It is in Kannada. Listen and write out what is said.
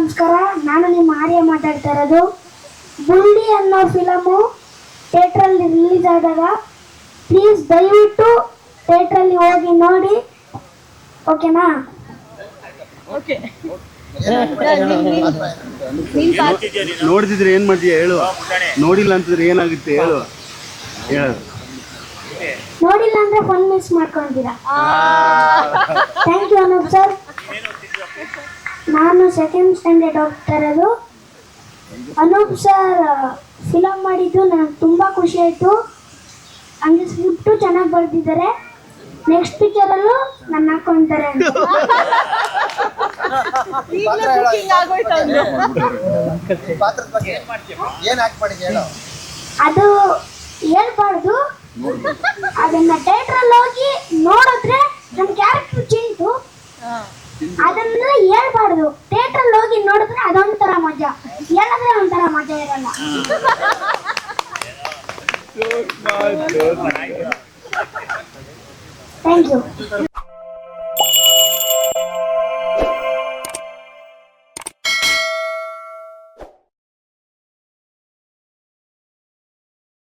ನಮಸ್ಕಾರ. ನಾನು ನಿಮ್ಮ ಆರ್ಯ ಮಾತಾಡ್ತಾ ಇರೋದು. ಬುಳ್ಳಿ ಅನ್ನೋ ಫಿಲಮು ಥಿಯೇಟ್ರಲ್ಲಿ ರಿಲೀಸ್ ಆದಾಗ ಪ್ಲೀಸ್ ದಯವಿಟ್ಟು ಥಿಯೇಟ್ರಲ್ಲಿ ಹೋಗಿ ನೋಡಿ, ಓಕೆನಾ? ನೋಡ್ತಿದ್ರೆ ಏನ್ ಮಾಡ್ತೀಯ ಹೇಳು, ನೋಡಿಲ್ಲ ಅಂತಂದ್ರೆ ಏನಾಗುತ್ತೆ ಹೇಳು. ನೋಡಿಲ್ಲ ಅಂದ್ರೆ ಫನ್ ಮಿಸ್ ಮಾಡ್ಕೊಂತೀರಾ. Thank you Anoop sir. ನಾನು ಸೆಕೆಂಡ್ ಸ್ಟ್ಯಾಂಡರ್ಡ್ ಹೋಗ್ತಾ ಇರೋದು. ಅನೂಪ್ ಸರ್ ಫಿಲಮ್ ಮಾಡಿದ್ದು ನನಗೆ ತುಂಬ ಖುಷಿ ಆಯಿತು. ಹಂಗೆ ಸ್ಕ್ರಿಪ್ಟು ಚೆನ್ನಾಗಿ ಬರೆದಿದ್ದಾರೆ. ನೆಕ್ಸ್ಟ್ ಪಿಕ್ಚರಲ್ಲೂ ನನ್ನ ಹಾಕೊಳ್ತಾರೆ ಅಂತ. ಅದು ಹೇಳ್ಬಾರ್ದು. ಅದನ್ನ ಥಿಯೇಟ್ರಲ್ಲಿ ಹೋಗಿ ನೋಡಿದ್ರೆ ನಮ್ಮ ಕ್ಯಾರೆಕ್ಟರ್ ಚೇಂಜು. ಅದನ್ನ ಹೇಳ್ಬಾರ್ದು. ಥಿಯೇಟ್ರಲ್ಲಿ ಹೋಗಿ ನೋಡಿದ್ರೆ ಅದೊಂಥರ ಮಜಾ, ಹೇಳಿದ್ರೆ ಒಂಥರ ಮಜಾ ಇರಲ್ಲ. Thank you.